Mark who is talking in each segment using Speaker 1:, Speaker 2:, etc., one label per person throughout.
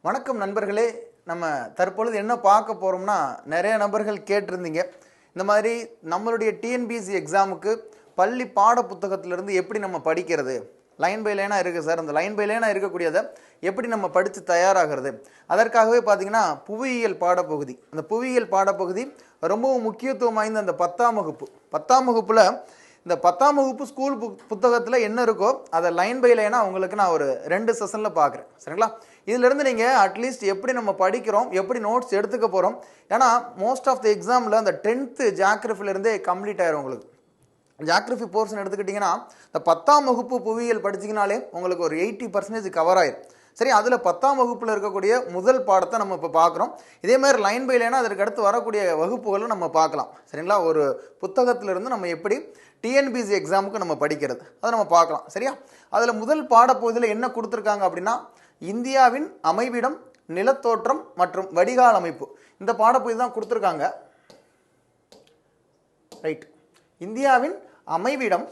Speaker 1: வணக்கம் நண்பர்களே. நம்ம தற்பொழுது என்ன பார்க்க போகிறோம்னா, நிறைய நபர்கள் கேட்டிருந்தீங்க இந்த மாதிரி நம்மளுடைய டிஎன்பிஎஸ்சி எக்ஸாமுக்கு பள்ளி பாட புத்தகத்திலிருந்து எப்படி நம்ம படிக்கிறது, லைன் பை லைனாக இருக்குது சார், அந்த லைன் பை லைனாக இருக்கக்கூடியதை எப்படி நம்ம படித்து தயாராகிறது. அதற்காகவே பார்த்தீங்கன்னா புவியியல் பாடப்பகுதி, அந்த புவியியல் பாடப்பகுதி ரொம்பவும் முக்கியத்துவம் வாய்ந்த அந்த 10ஆம் வகுப்பில் இந்த 10ஆம் வகுப்பு ஸ்கூல் புத்தகத்தில் என்ன இருக்கோ அதை லைன் பை லைனாக உங்களுக்கு நான் ஒரு 2 செஷனில் பார்க்குறேன். சரிங்களா? இதிலிருந்து நீங்கள் அட்லீஸ்ட் எப்படி நம்ம படிக்கிறோம், எப்படி நோட்ஸ் எடுத்துக்க போகிறோம். ஏன்னா மோஸ்ட் ஆஃப் த எக்ஸாமில் அந்த 10th ஜியாகிரஃபிலேருந்தே கம்ப்ளீட் ஆயிரும். உங்களுக்கு ஜியாகிரஃபி போர்ஷன் எடுத்துக்கிட்டிங்கன்னா இந்த 10ஆம் வகுப்பு புவியியல் படிச்சிங்கனாலே உங்களுக்கு ஒரு 80% கவர் ஆயிரும். சரி, அதில் 10ஆம் வகுப்பில் இருக்கக்கூடிய முதல் பாடத்தை நம்ம இப்போ பார்க்குறோம். இதேமாதிரி லைன் பை லைனாக அதற்கு அடுத்து வரக்கூடிய வகுப்புகளும் நம்ம பார்க்கலாம். சரிங்களா? ஒரு புத்தகத்திலிருந்து நம்ம எப்படி டிஎன்பிஎஸ்சி எக்ஸாமுக்கு நம்ம படிக்கிறது அதை நம்ம பார்க்கலாம். சரியா? அதில் முதல் பாடப்பகுதியில் என்ன கொடுத்துருக்காங்க அப்படின்னா, இந்தியாவின் அமைவிடம், நிலத்தோற்றம் மற்றும் வடிகால் அமைப்பு. இந்த பாடப்பகுதி தான் கொடுத்துருக்காங்க. ரைட். இந்தியாவின் அமைவிடம்,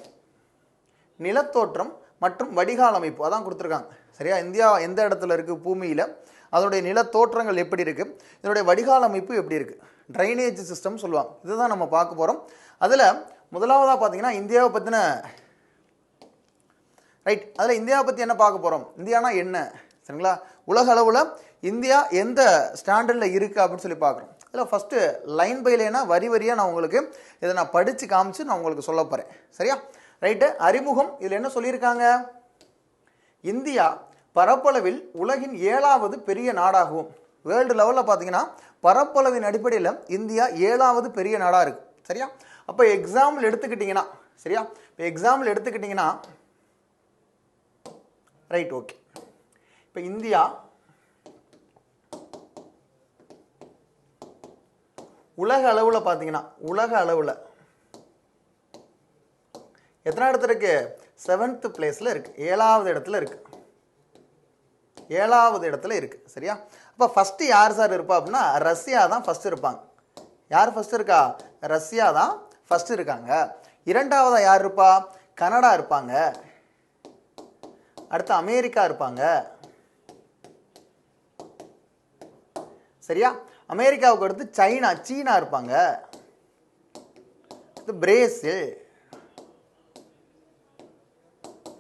Speaker 1: நிலத்தோற்றம் மற்றும் வடிகால் அமைப்பு அதான் கொடுத்துருக்காங்க. சரியா? இந்தியா எந்த இடத்துல இருக்குது பூமியில், அதனுடைய நிலத்தோற்றங்கள் எப்படி இருக்குது, இதனுடைய வடிகால் அமைப்பு எப்படி இருக்குது, ட்ரைனேஜ் சிஸ்டம் சொல்லுவாங்க. இதுதான் நம்ம பார்க்க போகிறோம். அதில் முதலாவதாக பார்த்தீங்கன்னா இந்தியாவை பற்றின அதில் இந்தியாவை பற்றி என்ன பார்க்க போகிறோம், இந்தியானா என்ன. சரிங்களா? உலக அளவில் இந்தியா எந்த ஸ்டாண்டர்டில் இருக்குது அப்படின்னு சொல்லி பார்க்குறோம். அதில் ஃபஸ்ட்டு லைன் பை லைனாக வரி வரியாக நான் உங்களுக்கு இதை நான் படித்து காமிச்சு நான் உங்களுக்கு சொல்ல போகிறேன். சரியா? ரைட்டு. அறிமுகம். இதில் என்ன சொல்லியிருக்காங்க, இந்தியா பரப்பளவில் உலகின் 7வது பெரிய நாடாகவும், வேர்ல்டு லெவலில் பார்த்தீங்கன்னா பரப்பளவின் அடிப்படையில் இந்தியா 7வது பெரிய நாடாக இருக்குது. சரியா? அப்போ எக்ஸாம்பிள் எடுத்துக்கிட்டிங்கன்னா, சரியா, இப்போ எக்ஸாம்பிள் எடுத்துக்கிட்டிங்கன்னா ரைட், ஓகே. இப்போ இந்தியா உலக அளவில் பார்த்தீங்கன்னா, உலக அளவில் எத்தனை இடத்துல இருக்கு, 7th பிளேஸில் இருக்குது, 7வது இடத்துல இருக்குது, 7வது இடத்துல இருக்குது. சரியா? அப்போ ஃபஸ்ட்டு யார் சார் இருப்பா அப்படின்னா ரஷ்யா தான் ஃபஸ்ட்டு இருப்பாங்க. யார் ஃபஸ்ட்டு இருக்கா, ரஷ்யா தான் ஃபஸ்ட்டு இருக்காங்க. இரண்டாவதாக யார் இருப்பா, கனடா இருப்பாங்க. அடுத்து அமெரிக்கா இருப்பாங்க. சரியா? அமெரிக்காவுக்கு அடுத்து சீனா இருப்பாங்க. அடுத்து பிரேசில்,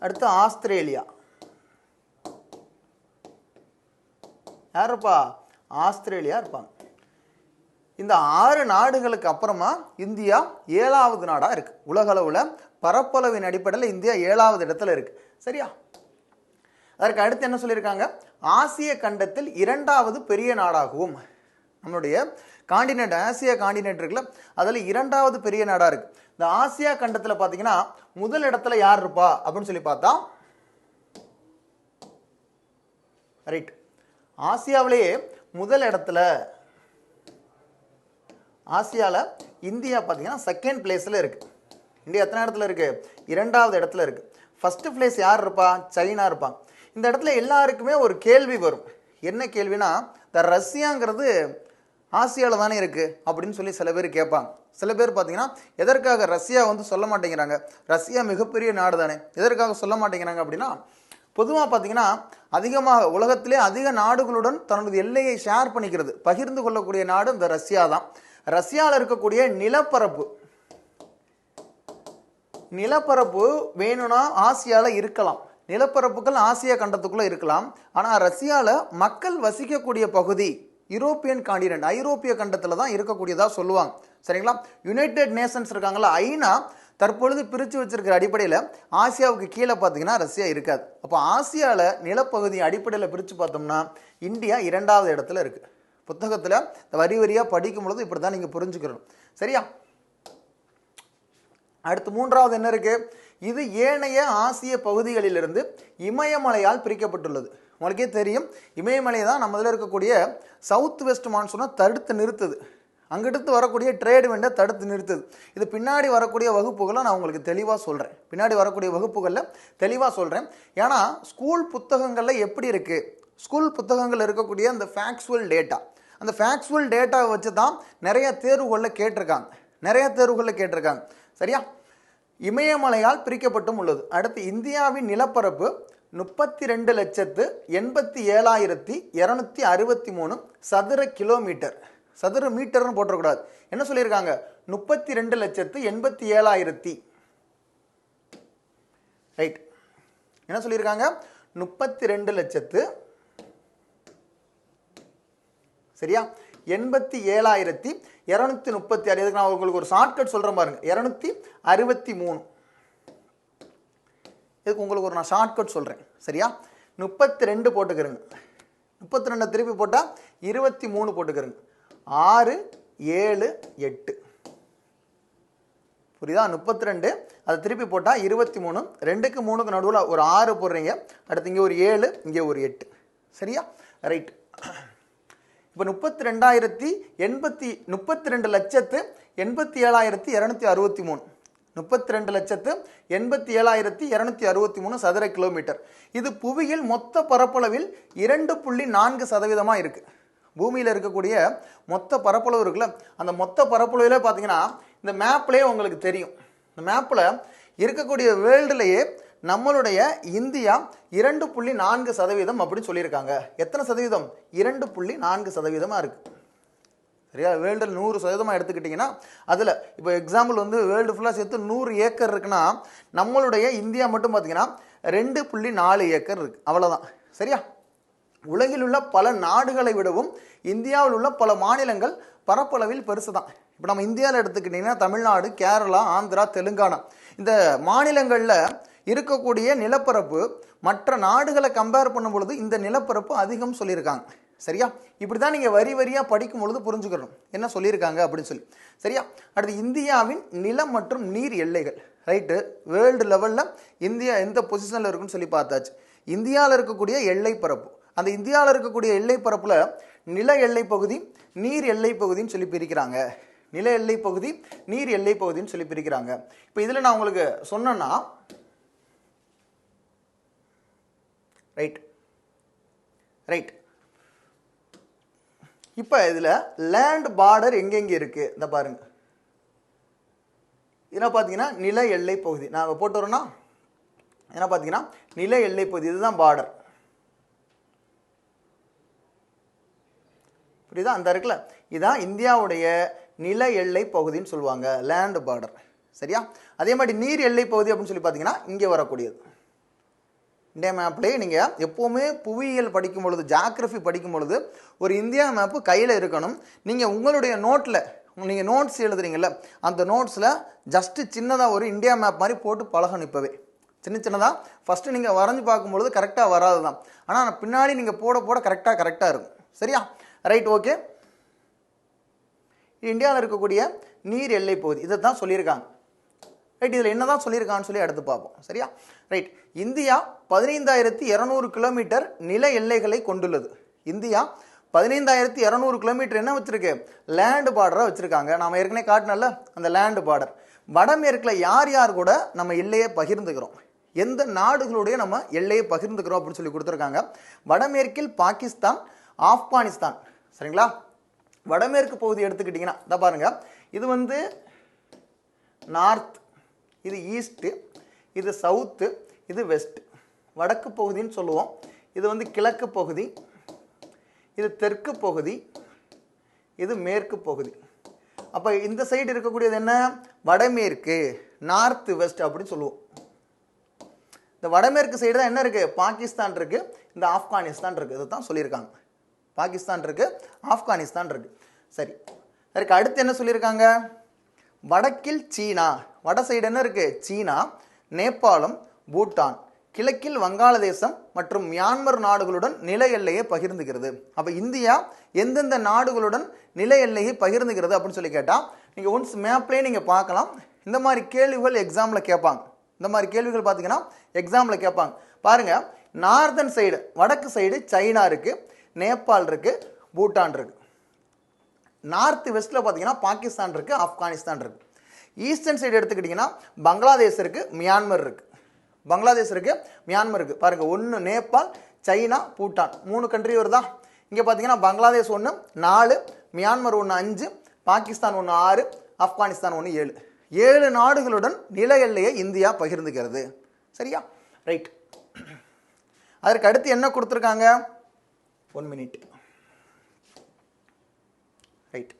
Speaker 1: அடுத்து ஆஸ்திரேலியா. யார் இருப்பா, ஆஸ்திரேலியா இருப்பாங்க. இந்த 6 நாடுகளுக்கு அப்புறமா இந்தியா 7வது நாடாக இருக்குது. உலக அளவில் பரப்பளவின் அடிப்படையில் இந்தியா 7வது இடத்துல இருக்குது. சரியா? அதற்கு அடுத்து என்ன சொல்லியிருக்காங்க, ஆசிய கண்டத்தில் 2வது பெரிய நாடாகவும், நம்மளுடைய காண்டினென்ட் ஆசியா காண்டினென்ட் இருக்குல்ல, அதில் 2வது பெரிய நாடாக இருக்குது. இந்த ஆசியா கண்டத்தில் பார்த்தீங்கன்னா முதல் இடத்துல யார் இருப்பா அப்படின்னு சொல்லி பார்த்தா, ரைட், ஆசியாவிலேயே முதல் இடத்துல, ஆசியாவில் இந்தியா பார்த்தீங்கன்னா 2nd பிளேஸில் இருக்குது. இந்தியா எத்தனை இடத்துல இருக்குது, 2வது இடத்துல இருக்குது. ஃபஸ்ட்டு பிளேஸ் யார் இருப்பா, சைனா இருப்பாங்க. இந்த இடத்துல எல்லாருக்குமே ஒரு கேள்வி வரும். என்ன கேள்வினா, இந்த ரஷ்யாங்கிறது ஆசியாவில் தானே இருக்குது அப்படின்னு சொல்லி சில பேர் கேட்பாங்க. சில பேர் பார்த்தீங்கன்னா எதற்காக ரஷ்யா சொல்ல மாட்டேங்கிறாங்க, ரஷ்யா மிகப்பெரிய நாடு தானே, எதற்காக சொல்ல மாட்டேங்கிறாங்க அப்படின்னா, பொதுவாக பார்த்தீங்கன்னா அதிகமாக உலகத்திலே அதிக நாடுகளுடன் தனது எல்லையை ஷேர் பண்ணிக்கிறது, பகிர்ந்து கொள்ளக்கூடிய நாடு இந்த ரஷ்யா தான். ரஷ்யாவில் இருக்கக்கூடிய நிலப்பரப்பு வேணும்னா ஆசியாவில் இருக்கலாம், நிலப்பரப்புகள் ஆசியா கண்டத்துக்குள்ளே இருக்கலாம். ஆனால் ரஷ்யாவில் மக்கள் வசிக்கக்கூடிய பகுதி யூரோப்பியன் காண்டினென்ட், ஐரோப்பிய கண்டத்தில் தான் இருக்கக்கூடியதாக சொல்லுவாங்க. சரிங்களா? யுனைடெட் நேஷன்ஸ் இருக்காங்களா, ஐநா தற்பொழுது பிரித்து வச்சிருக்கிற அடிப்படையில் ஆசியாவுக்கு கீழே பார்த்தீங்கன்னா ரஷ்யா இருக்காது. அப்போ ஆசியாவில் நிலப்பகுதி அடிப்படையில் பிரித்து பார்த்தோம்னா இந்தியா 2வது இடத்துல இருக்குது. புத்தகத்தில் வரி வரியாக படிக்கும் பொழுது இப்படி தான் நீங்கள் புரிஞ்சுக்கணும். சரியா? அடுத்து 3வது என்ன இருக்குது, இது ஏனைய ஆசிய பகுதிகளிலிருந்து இமயமலையால் பிரிக்கப்பட்டுள்ளது. உங்களுக்கே தெரியும், இமயமலை தான் நம்ம இதில் இருக்கக்கூடிய சவுத் வெஸ்ட் மான்சூனை தடுத்து நிறுத்துது, அங்கிட்டு வரக்கூடிய ட்ரேடு விண்டை தடுத்து நிறுத்துது. இது பின்னாடி வரக்கூடிய வகுப்புகளை நான் உங்களுக்கு தெளிவாக சொல்கிறேன், பின்னாடி வரக்கூடிய வகுப்புகளில் தெளிவாக சொல்கிறேன். ஏன்னா ஸ்கூல் புத்தகங்களில் எப்படி இருக்குது, ஸ்கூல் புத்தகங்கள் இருக்கக்கூடிய அந்த ஃபேக்சுவல் டேட்டா, அந்த ஃபேக்சுவல் டேட்டாவை வச்சு தான் நிறைய தேர்வுகளில் கேட்டிருக்காங்க. சரியா? இமயமலையால் பிரிக்கப்பட்டும் உள்ளது. அடுத்து இந்தியாவின் நிலப்பரப்பு 32,87,263 சதுர கிலோமீட்டர். சதுர மீட்டர்னு போட்டக்கூடாது. என்ன சொல்லியிருக்காங்க? 32,87,000. ரைட். என்ன சொல்லியிருக்காங்க? 32 லட்சத்து சரியா 87,236. இதுக்கு நான் உங்களுக்கு ஒரு ஷார்ட்கட் சொல்றேன் பாருங்க. 263. இதுக்கு உங்களுக்கு ஒரு நான் ஷார்ட்கட் சொல்றேன். சரியா 32 போட்டுக்கிறங்க. 32 திருப்பி போட்டா 23 போட்டுக்கிறங்க. 6 7 8 புரியுதா? 32 அதை திருப்பி போட்டா 23. 2க்கு 3க்கு நடுவில் ஒரு 6 போடுறீங்க. அடுத்து இங்கே ஒரு 7 இங்கே ஒரு 8. சரியா? ரைட். இப்போ 32,87,263 32,87,263 சதுர கிலோமீட்டர். இது புவியில் மொத்த பரப்பளவில் 2.4% இருக்கு. பூமியில் இருக்கக்கூடிய மொத்த பரப்பளவு இருக்குல்ல, அந்த மொத்த பரப்பளவில் பார்த்தீங்கன்னா இந்த மேப்லேயே உங்களுக்கு தெரியும். இந்த மேப்பில் இருக்கக்கூடிய வேர்ல்டுலேயே நம்மளுடைய இந்தியா 2.4% அப்படின்னு சொல்லியிருக்காங்க. எத்தனை சதவீதம்? 2.4% இருக்கு. சரியா? வேர்ல்டில் 100% எடுத்துக்கிட்டிங்கன்னா அதில் இப்போ எக்ஸாம்பிள் வந்து வேர்ல்டு ஃபுல்லாக சேர்த்து 100 ஏக்கர் இருக்குன்னா நம்மளுடைய இந்தியா மட்டும் பார்த்தீங்கன்னா 2.4 ஏக்கர் இருக்கு. அவ்வளோதான். சரியா? உலகில் உள்ள பல நாடுகளை விடவும் இந்தியாவில் உள்ள பல மாநிலங்கள் பரப்பளவில் பெருசு தான். இப்போ நம்ம இந்தியாவில் எடுத்துக்கிட்டிங்கன்னா தமிழ்நாடு, கேரளா, ஆந்திரா, தெலுங்கானா இந்த மாநிலங்களில் இருக்கக்கூடிய நிலப்பரப்பு மற்ற நாடுகளை கம்பேர் பண்ணும் பொழுது இந்த நிலப்பரப்பு அதிகம் சொல்லியிருக்காங்க. சரியா? இப்படி தான் நீங்கள் வரி வரியாக படிக்கும் பொழுது புரிஞ்சுக்கணும் என்ன சொல்லியிருக்காங்க அப்படின்னு சொல்லி. சரியா? அடுத்து இந்தியாவின் நிலம் மற்றும் நீர் எல்லைகள். ரைட்டு. வேர்ல்டு லெவலில் இந்தியா எந்த பொசிஷனில் இருக்குன்னு சொல்லி பார்த்தாச்சு. இந்தியாவில் இருக்கக்கூடிய எல்லை பரப்பு, அந்த இந்தியாவில் இருக்கக்கூடிய எல்லை பரப்பில் நில எல்லை பகுதி, நீர் எல்லை பகுதின்னு சொல்லி பிரிக்கிறாங்க. நில எல்லை பகுதி, நீர் எல்லை பகுதின்னு சொல்லி பிரிக்கிறாங்க. இப்போ இதில் நான் உங்களுக்கு சொன்னேன்னா ரைட் ரைட் இப்போ இதில் லேண்ட் பார்டர் எங்கெங்கே இருக்குது இந்த பாருங்க. இதெல்லாம் பார்த்தீங்கன்னா நில எல்லை பகுதி. நான் போட்டு வரோன்னா என்ன பார்த்தீங்கன்னா நில எல்லை பகுதி, இதுதான் பார்டர். புரியுதா? அந்த இருக்குல்ல, இதுதான் இந்தியாவுடைய நில எல்லை பகுதின்னு சொல்லுவாங்க, லேண்ட் பார்டர். சரியா? அதே மாதிரி நீர் எல்லை பகுதி அப்படின்னு சொல்லி பார்த்தீங்கன்னா இங்கே வரக்கூடியது. இந்தியா மேப்லேயே நீங்கள் எப்போவுமே புவியியல் படிக்கும் பொழுது, ஜாகிரஃபி படிக்கும் பொழுது ஒரு இந்தியா மேப்பு கையில் இருக்கணும். நீங்கள் உங்களுடைய நோட்டில் நீங்கள் நோட்ஸ் எழுதுறீங்கல்ல, அந்த நோட்ஸில் ஜஸ்ட்டு சின்னதாக ஒரு இந்தியா மேப் மாதிரி போட்டு பழகணும். இப்போவே சின்ன சின்னதாக ஃபஸ்ட்டு நீங்கள் வரைஞ்சி பார்க்கும்பொழுது கரெக்டாக வராது தான், ஆனால் பின்னாடி நீங்கள் போட போட கரெக்டாக இருக்கும். சரியா? ரைட். ஓகே. இந்தியாவில் இருக்கக்கூடிய நீர் எல்லை பகுதி இதை தான் சொல்லியிருக்காங்க. ரைட். இதில் என்ன தான் சொல்லியிருக்கான்னு சொல்லி அடுத்து பார்ப்போம். சரியா? ரைட். இந்தியா 15,200 கிலோமீட்டர் நில எல்லைகளை கொண்டுள்ளது. இந்தியா 15,200 கிலோமீட்டர் என்ன வச்சிருக்கு? லேண்ட் பார்டராக வச்சுருக்காங்க. நாம் ஏற்கனவே காட்டினல அந்த லேண்ட் பார்டர். வடமேற்கில் யார் யார் கூட நம்ம எல்லையை பகிர்ந்துக்கிறோம், எந்த நாடுகளுடைய நம்ம எல்லையை பகிர்ந்துக்கிறோம் அப்படின்னு சொல்லி கொடுத்துருக்காங்க. வடமேற்கில் பாகிஸ்தான், ஆப்கானிஸ்தான். சரிங்களா? வடமேற்கு பகுதி எடுத்துக்கிட்டிங்கன்னா இதை பாருங்க, இது வந்து நார்த், இது ஈஸ்ட்டு, இது சவுத்து, இது வெஸ்ட். வடக்கு பகுதின்னு சொல்லுவோம். இது வந்து கிழக்கு பகுதி, இது தெற்கு பகுதி, இது மேற்கு பகுதி. அப்போ இந்த சைடு இருக்கக்கூடியது என்ன? வடமேற்கு, நார்த் வெஸ்ட் அப்படின்னு சொல்லுவோம். இந்த வடமேற்கு சைடு தான் என்ன இருக்குது? பாகிஸ்தான் இருக்குது, இந்த ஆப்கானிஸ்தான் இருக்குது. இதை தான் சொல்லியிருக்காங்க. பாகிஸ்தான் இருக்குது, ஆப்கானிஸ்தான் இருக்குது. சரி. அதுக்கு அடுத்து என்ன சொல்லியிருக்காங்க? வடக்கில் சீனா. வட சைடு என்ன இருக்குது? சீனா, நேபாளம், பூட்டான். கிழக்கில் வங்காளதேசம் மற்றும் மியான்மர் நாடுகளுடன் நில எல்லையை பகிர்ந்துகிறது. அப்போ இந்தியா எந்தெந்த நாடுகளுடன் நில எல்லையை பகிர்ந்துகிறது அப்படின்னு சொல்லி கேட்டால் நீங்கள் ஒன்ஸ் மேப்லேயே நீங்கள் பார்க்கலாம். இந்த மாதிரி கேள்விகள் எக்ஸாமில் கேட்பாங்க. இந்த மாதிரி கேள்விகள் பார்த்தீங்கன்னா எக்ஸாமில் கேட்பாங்க. பாருங்கள், நார்தன் சைடு, வடக்கு சைடு சைனா இருக்குது, நேபாள் இருக்குது, பூட்டான் இருக்குது. நார்த் வெஸ்ட்டில் பார்த்தீங்கன்னா பாகிஸ்தான் இருக்குது, ஆப்கானிஸ்தான் இருக்குது. ஈஸ்டர்ன் சைடு எடுத்துக்கிட்டிங்கன்னா பங்களாதேஷ் இருக்குது, மியான்மர் இருக்குது. பங்களாதேஷ் இருக்குது, மியான்மர் இருக்குது. பாருங்கள், 1 நேபாள், சைனா, பூட்டான் 3 கண்ட்ரி வருதா? இங்கே பார்த்தீங்கன்னா பங்களாதேஷ் 1, 4, மியான்மர் 1, 5, பாகிஸ்தான் 1, 6, ஆப்கானிஸ்தான் 1, 7. 7 நாடுகளுடன் நில எல்லையை இந்தியா பகிர்ந்துகிறது. சரியா? ரைட். அதற்கு அடுத்து என்ன கொடுத்துருக்காங்க? 1 minute. ரைட்.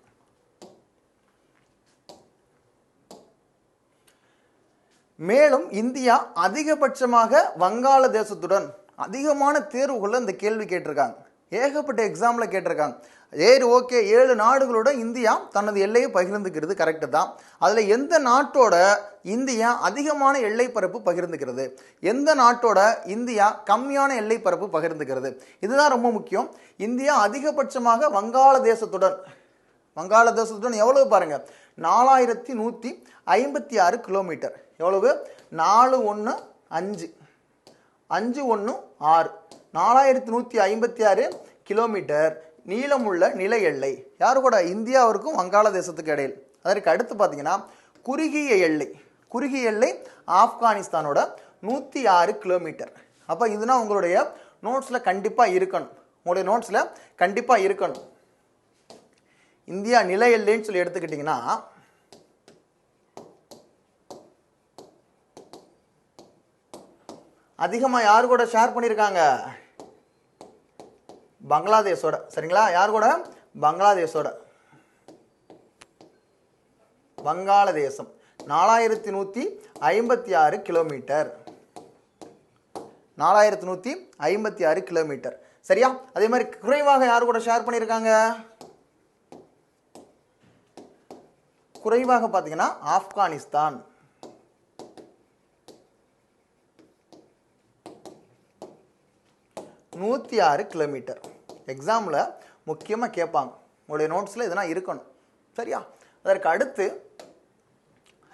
Speaker 1: மேலும் இந்தியா அதிகபட்சமாக வங்காளதேசத்துடன் அதிகமான தேர்வுகளில் இந்த கேள்வி கேட்டிருக்காங்க. ஏகப்பட்ட எக்ஸாமில் கேட்டிருக்காங்க. ஓகே, 7 நாடுகளோட இந்தியா தனது எல்லையை பகிர்ந்துக்கிறது கரெக்டு தான். அதில் எந்த நாட்டோட இந்தியா அதிகமான எல்லை பரப்பு பகிர்ந்துக்கிறது, எந்த நாட்டோட இந்தியா கம்மியான எல்லை பரப்பு பகிர்ந்துக்கிறது, இதுதான் ரொம்ப முக்கியம். இந்தியா அதிகபட்சமாக வங்காளதேசத்துடன் எவ்வளவு பாருங்க, 4156 கிலோமீட்டர். எவ்வளவு? 415 516 4156 கிலோமீட்டர் நீளமுள்ள நில எல்லை. யாரு கூட? இந்தியாவிற்கும் வங்காளதேசத்துக்கு இடையில். அதற்கு அடுத்து பார்த்தீங்கன்னா குறுகிய எல்லை ஆப்கானிஸ்தானோட 106 கிலோமீட்டர். அப்போ இதுனா உங்களுடைய நோட்ஸில் கண்டிப்பாக இருக்கணும். இந்தியா நில எல்லைன்னு சொல்லி எடுத்துக்கிட்டிங்கன்னா அதிகமாக யாரு கூட ஷேர் பண்ணியிருக்காங்க? பங்களாதேஷோட. சரிங்களா? யார் கூட? வங்காளதேசம் 4156 கிலோமீட்டர். 4156 கிலோமீட்டர். சரியா? அதே மாதிரி குறைவாக யார் கூட ஷேர் பண்ணியிருக்காங்க? குறைவாக பார்த்தீங்கன்னா ஆப்கானிஸ்தான். 106 கிலோமீட்டர். எக்ஸாமில் முக்கியமாக கேட்பாங்க. உங்களுடைய நோட்ஸில் இதெல்லாம் இருக்கணும். சரியா? அதற்கு அடுத்து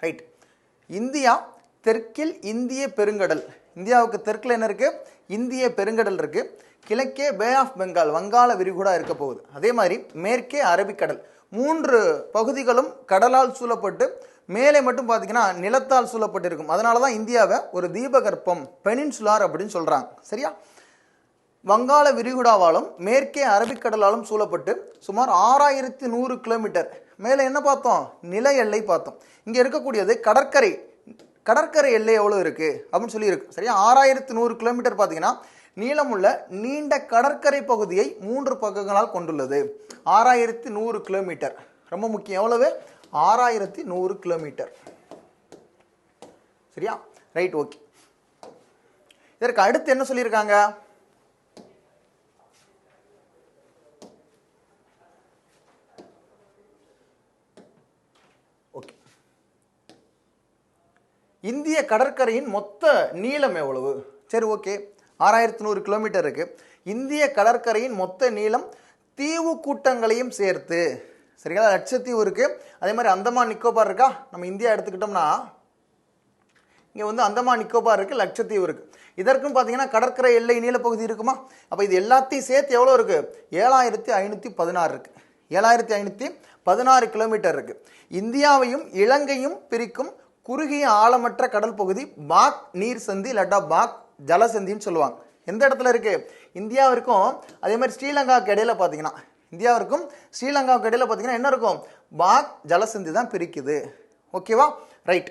Speaker 1: ரைட், இந்தியா தெற்கில் இந்திய பெருங்கடல். இந்தியாவுக்கு தெற்கில் என்ன இருக்குது? இந்திய பெருங்கடல் இருக்குது. கிழக்கே பே ஆஃப் பெங்கால் வங்காள விரிகுடா இருக்க போகுது. அதே மாதிரி மேற்கே அரபிக்கடல். 3 பகுதிகளும் கடலால் சூழப்பட்டு மேலே மட்டும் பார்த்தீங்கன்னா நிலத்தால் சூழப்பட்டு இருக்கும். அதனால தான் இந்தியாவை ஒரு தீபகற்பம் பெனின்சுலார் அப்படின்னு சொல்கிறாங்க. சரியா? வங்காள விரிகுடாவாலும் மேற்கே அரபிக்கடலாலும் சூழப்பட்டு சுமார் 6100 கிலோமீட்டர். மேலே என்ன பார்த்தோம்? நில எல்லை பார்த்தோம். இங்கே இருக்கக்கூடியது கடற்கரை எல்லை எவ்வளோ இருக்குது அப்படின்னு சொல்லி இருக்கு. சரியா? 6100 கிலோமீட்டர் பார்த்தீங்கன்னா நீளமுள்ள நீண்ட கடற்கரை பகுதியை 3 பக்கங்களால் கொண்டுள்ளது. 6100 கிலோமீட்டர் ரொம்ப முக்கியம். எவ்வளவு? 6100 கிலோமீட்டர். சரியா? Right, okay. இதற்கு அடுத்து என்ன சொல்லியிருக்காங்க? இந்திய கடற்கரையின் மொத்த நீளம் எவ்வளவு? சரி, ஓகே, 6100 கிலோமீட்டர் இருக்கு. இந்திய கடற்கரையின் மொத்த நீளம் தீவு கூட்டங்களையும் சேர்த்து, சரிங்களா, லட்சத்தீவு இருக்கு. அதே மாதிரி அந்தமான் நிக்கோபார் இருக்கா? நம்ம இந்தியா எடுத்துக்கிட்டோம்னா இங்கே வந்து அந்தமான் நிக்கோபார் இருக்கு, லட்சத்தீவு இருக்கு. இதற்கும் பார்த்தீங்கன்னா கடற்கரை எல்லை நீளப்பகுதி இருக்குமா? அப்போ இது எல்லாத்தையும் சேர்த்து எவ்வளோ இருக்கு? 7516 இருக்கு. 7516 கிலோமீட்டர் இருக்கு. இந்தியாவையும் இலங்கையும் பிரிக்கும் குறுகிய ஆழமற்ற கடல் பகுதி பாக் நீர் சந்தி இல்லாட்டா பாக் ஜலசந்தின்னு சொல்லுவாங்க. எந்த இடத்துல இருக்கு? இந்தியாவிற்கும் அதே மாதிரி ஸ்ரீலங்காவுக்கு இடையில பார்த்தீங்கன்னா என்ன இருக்கும்? பாக் ஜலசந்தி தான் பிரிக்குது. ஓகேவா? ரைட்.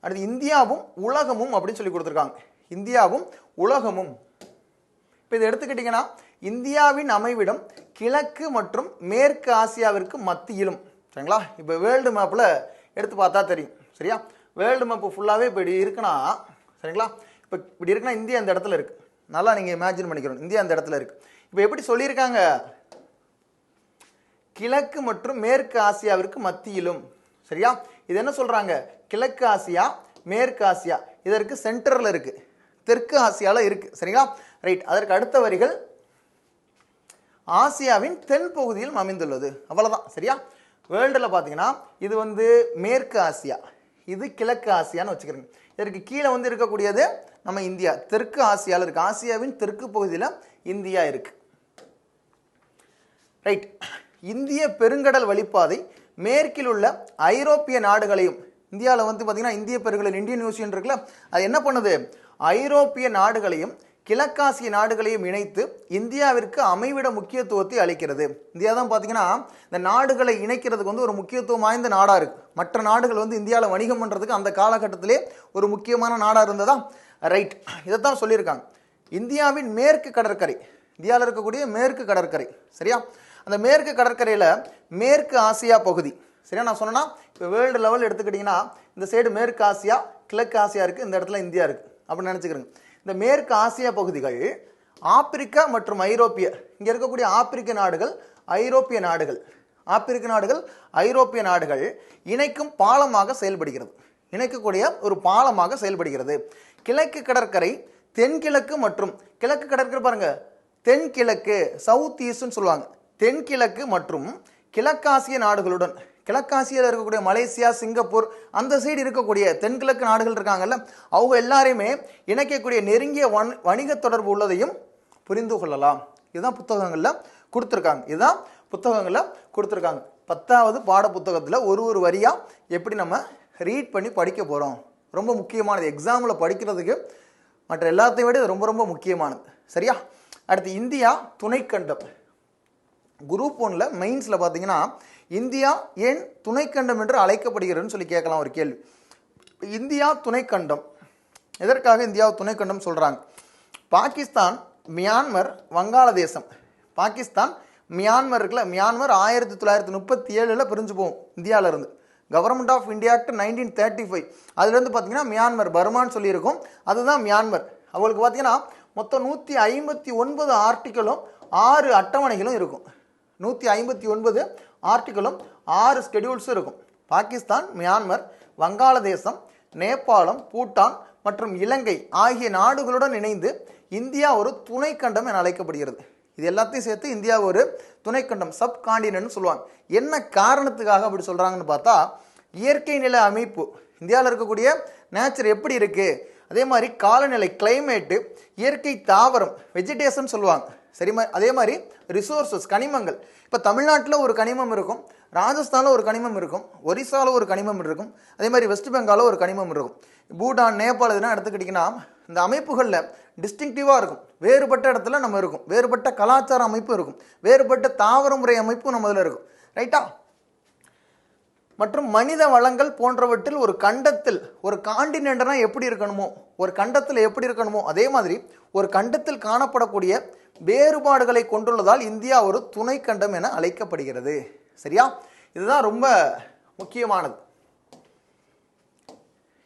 Speaker 1: அடுத்து இந்தியாவும் உலகமும் அப்படின்னு சொல்லி கொடுத்துருக்காங்க. இந்தியாவும் உலகமும். இப்போ இதை எடுத்துக்கிட்டிங்கன்னா இந்தியாவின் அமைவிடம் கிழக்கு மற்றும் மேற்கு ஆசியாவிற்கு மத்தியிலும். சரிங்களா? இப்போ வேர்ல்டு மேப்பில் எடுத்து பார்த்தா தெரியும். சரியா? வேர்ல்டு மேப்பு ஃபுல்லாகவே இப்போ இப்படி இருக்குன்னா, சரிங்களா, இப்போ இப்படி இருக்குன்னா இந்தியா அந்த இடத்துல இருக்குது. நல்லா நீங்கள் இமேஜின் பண்ணிக்கிறோம், இந்தியா அந்த இடத்துல இருக்குது. இப்போ எப்படி சொல்லியிருக்காங்க? கிழக்கு மற்றும் மேற்கு ஆசியாவிற்கு மத்தியிலும். சரியா? இது என்ன சொல்கிறாங்க? கிழக்கு ஆசியா, மேற்கு ஆசியா இதற்கு சென்டரில் இருக்குது, தெற்கு ஆசியாவில் இருக்குது. சரிங்களா? ரைட். அதற்கு அடுத்த வரிகள் ஆசியாவின் தென் பகுதியில் அமைந்துள்ளது. அவ்வளோதான். சரியா? வேர்ல்டில் பார்த்தீங்கன்னா இது வந்து மேற்கு ஆசியா, இது கிழக்கு ஆசியான்னு வச்சுக்கிறேங்க. இதற்கு கீழே வந்து இருக்கக்கூடியது நம்ம இந்தியா, தெற்கு ஆசியாவில் இருக்குது. ஆசியாவின் தெற்கு பகுதியில் இந்தியா இருக்குது. ரைட். இந்திய பெருங்கடல் வழிப்பாதை மேற்கில் உள்ள ஐரோப்பிய நாடுகளையும், இந்தியாவில் வந்து பார்த்தீங்கன்னா இந்திய பெருங்கடல் இந்தியன் ஓஷன் இருக்குல்ல, அது என்ன பண்ணுது? ஐரோப்பிய நாடுகளையும் கிழக்காசிய நாடுகளையும் இணைத்து இந்தியாவிற்கு அமைவிட முக்கியத்துவத்தை அளிக்கிறது. இந்தியா தான் பார்த்தீங்கன்னா இந்த நாடுகளை இணைக்கிறதுக்கு வந்து ஒரு முக்கியத்துவம் வாய்ந்த நாடாக இருக்குது. மற்ற நாடுகள் வந்து இந்தியாவில் வணிகம் பண்ணுறதுக்கு அந்த காலகட்டத்திலே ஒரு முக்கியமான நாடாக இருந்ததா? ரைட், இதைத்தான் சொல்லியிருக்காங்க. இந்தியாவின் மேற்கு கடற்கரை, இந்தியாவில் இருக்கக்கூடிய மேற்கு கடற்கரை, சரியா? அந்த மேற்கு கடற்கரையில் மேற்கு ஆசியா பகுதி, சரியா? நான் சொன்னேன்னா இப்போ வேர்ல்டு லெவல் எடுத்துக்கிட்டிங்கன்னா இந்த சைடு மேற்கு ஆசியா, கிழக்கு ஆசியா இருக்குது, இந்த இடத்துல இந்தியா இருக்குது அப்படின்னு நினச்சிக்கிறேங்க. இந்த மேற்கு ஆசியா பகுதிகள் ஆப்பிரிக்கா மற்றும் ஐரோப்பிய, இங்கே இருக்கக்கூடிய ஆப்பிரிக்க நாடுகள், ஐரோப்பிய நாடுகள், ஆப்பிரிக்க நாடுகள், ஐரோப்பிய நாடுகள் இணைக்கும் பாலமாக செயல்படுகிறது, இணைக்கக்கூடிய ஒரு பாலமாக செயல்படுகிறது. கிழக்கு கடற்கரை தென்கிழக்கு மற்றும் கிழக்கு கடற்கரை பாருங்க, தென்கிழக்கு சவுத் ஈஸ்ட்னு சொல்லுவாங்க, தென்கிழக்கு மற்றும் கிழக்காசிய நாடுகளுடன், கிழக்காசியில் இருக்கக்கூடிய மலேசியா, சிங்கப்பூர், அந்த சைடு இருக்கக்கூடிய தென்கிழக்கு நாடுகள் இருக்காங்கல்ல, அவங்க எல்லாரையுமே இணைக்கக்கூடிய நெருங்கிய வணிக தொடர்பு உள்ளதையும் புரிந்து கொள்ளலாம். இதுதான் புத்தகங்களில் கொடுத்துருக்காங்க, இதுதான் புத்தகங்களில் கொடுத்துருக்காங்க. 10வது பாட புத்தகத்தில் ஒரு வரியாக எப்படி நம்ம ரீட் பண்ணி படிக்க போகிறோம், ரொம்ப முக்கியமானது. எக்ஸாமில் படிக்கிறதுக்கு மற்ற எல்லாத்தையும் விட இது ரொம்ப ரொம்ப முக்கியமானது, சரியா? அடுத்து இந்தியா துணைக்கண்டம். குரூப் 1ல் மெயின்ஸில் பார்த்தீங்கன்னா இந்தியா ஏன் துணைக்கண்டம் என்று அழைக்கப்படுகிறதுன்னு சொல்லி கேட்கலாம் ஒரு கேள்வி. இந்தியா துணைக்கண்டம், எதற்காக இந்தியா துணைக்கண்டம் சொல்கிறாங்க? பாகிஸ்தான், மியான்மர், வங்காளதேசம். பாகிஸ்தான், மியான்மர் இருக்குல்ல, மியான்மர் 1937 பிரிஞ்சு போகும் இந்தியாவிலேருந்து. கவர்மெண்ட் ஆஃப் இந்தியா ஆக்ட் 1935, அதுலேருந்து பார்த்தீங்கன்னா மியான்மர், பர்மான்னு சொல்லியிருக்கும், அதுதான் மியான்மர். அவங்களுக்கு பார்த்தீங்கன்னா மொத்தம் 159 ஆர்டிக்கிளும் 6 அட்டவணைகளும் இருக்கும். 159 ஆர்டிக்கிளும் 6 ஸ்கெடியூல்ஸும் இருக்கும். பாகிஸ்தான், மியான்மர், வங்காளதேசம், நேபாளம், பூட்டான் மற்றும் இலங்கை ஆகிய நாடுகளுடன் இணைந்து இந்தியா ஒரு துணைக்கண்டம் என அழைக்கப்படுகிறது. இது எல்லாத்தையும் சேர்த்து இந்தியா ஒரு துணைக்கண்டம், சப் காண்டினென்ட்னு சொல்லுவாங்க. என்ன காரணத்துக்காக அப்படி சொல்கிறாங்கன்னு பார்த்தா, இயற்கை நில அமைப்பு, இந்தியாவில் இருக்கக்கூடிய நேச்சர் எப்படி இருக்குது, அதே மாதிரி காலநிலை, கிளைமேட்டு, இயற்கை தாவரம், வெஜிடேஷன் சொல்லுவாங்க, சரி? அதே மாதிரி ரிசோர்ஸஸ், கனிமங்கள். இப்போ தமிழ்நாட்டில் ஒரு கனிமம் இருக்கும், ராஜஸ்தானில் ஒரு கனிமம் இருக்கும், ஒரிசாவில் ஒரு கனிமம் இருக்கும், அதே மாதிரி வெஸ்ட் பெங்காலில் ஒரு கனிமம் இருக்கும், பூட்டான், நேபாள் இதெல்லாம் எடுத்துக்கிட்டிங்கன்னா இந்த அமைப்புகளில் டிஸ்டிங்டிவாக இருக்கும். வேறுபட்ட இடத்துல நம்ம இருக்கும், வேறுபட்ட கலாச்சார அமைப்பு இருக்கும், வேறுபட்ட தாவர முறை அமைப்பு நம்ம இதில் இருக்கும், ரைட்டா? மற்றும் மனித வளங்கள் போன்றவற்றில் ஒரு கண்டத்தில், ஒரு காண்டினென்ட்னா எப்படி இருக்கணுமோ, ஒரு கண்டத்தில் எப்படி இருக்கணுமோ அதே மாதிரி ஒரு கண்டத்தில் காணப்படக்கூடிய வேறுபாடுகளை கொண்டுள்ளதால் இந்தியா ஒரு துணைக்கண்டம் என அழைக்கப்படுகிறது, சரியா? இதுதான் ரொம்ப முக்கியமானது.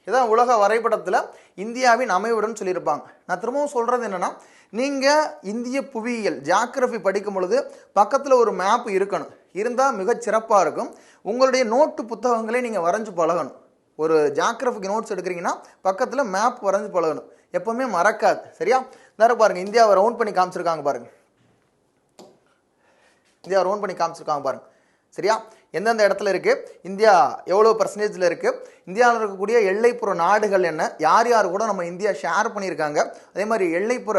Speaker 1: இதான் உலக வரைபடத்தில் இந்தியாவின் அமைவுடன் சொல்லியிருப்பாங்க. நான் திரும்பவும் சொல்கிறது என்னென்னா, நீங்கள் இந்திய புவியியல் ஜியாகிரஃபி படிக்கும் பொழுது பக்கத்தில் ஒரு மேப் இருக்கணும், இருந்தால் மிகச்சிறப்பாக இருக்கும். உங்களுடைய நோட்டு புத்தகங்களே நீங்கள் வரைஞ்சி பழகணும். ஒரு ஜியாகிரஃபிக்கு நோட்ஸ் எடுக்கிறீங்கன்னா பக்கத்தில் மேப் வரைஞ்சி பழகணும், எப்போவுமே மறக்காது, சரியா? வேறு பாருங்கள், இந்தியாவை ரவுண்ட் பண்ணி காமிச்சிருக்காங்க பாருங்கள், இந்தியாவை ரவுண்ட் பண்ணி காமிச்சிருக்காங்க பாருங்கள், சரியா? எந்தெந்த இடத்துல இருக்குது, இந்தியா எவ்வளோ பர்சன்டேஜில் இருக்குது, இந்தியாவில் இருக்கக்கூடிய எல்லைப்புற நாடுகள் என்ன, யார் யார் கூட நம்ம இந்தியா ஷேர் பண்ணியிருக்காங்க, அதே மாதிரி எல்லைப்புற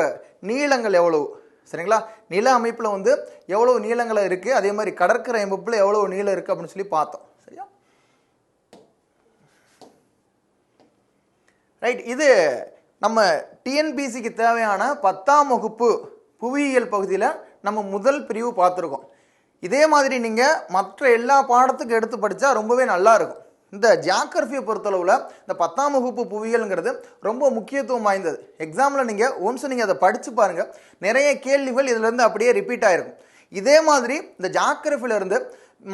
Speaker 1: நீளங்கள் எவ்வளவு, சரிங்களா? நில அமைப்பில் வந்து எவ்வளோ நீளங்கள் இருக்குது, அதே மாதிரி கடற்கரை அமைப்பில் எவ்வளோ நீளம் இருக்குது அப்படின்னு சொல்லி பார்த்தோம், சரியா? ரைட், இது நம்ம டிஎன்பிசிக்கு தேவையான 10ஆம் வகுப்பு புவியியல் பகுதியில் நம்ம முதல் பிரிவு பார்த்துருக்கோம். இதே மாதிரி நீங்கள் மற்ற எல்லா பாடத்துக்கும் எடுத்து படித்தா ரொம்பவே நல்லா இருக்கும். இந்த ஜியாகிரஃபியை பொறுத்தளவில் இந்த 10ஆம் வகுப்பு புவியியல்ங்கிறது ரொம்ப முக்கியத்துவம் வாய்ந்தது. எக்ஸாமில் நீங்கள் ஒன்ஸ் நீங்கள் அதை படித்து பாருங்கள், நிறைய கேள்விகள் இதிலேருந்து அப்படியே ரிப்பீட் ஆகிருக்கும். இதே மாதிரி இந்த ஜியாகிரஃபியிலேருந்து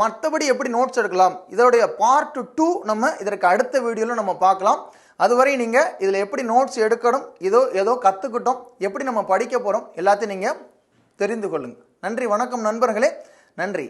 Speaker 1: மற்றபடி எப்படி நோட்ஸ் எடுக்கலாம், இதோடைய பார்ட் 2 நம்ம இதற்கு அடுத்த வீடியோவில் நம்ம பார்க்கலாம். அதுவரை நீங்கள் இதில் எப்படி நோட்ஸ் எடுக்கணும், ஏதோ கற்றுக்கிட்டோம், எப்படி நம்ம படிக்க போகிறோம் எல்லாத்தையும் நீங்கள் தெரிந்து கொள்ளுங்கள். நன்றி, வணக்கம் நண்பர்களே, நன்றி.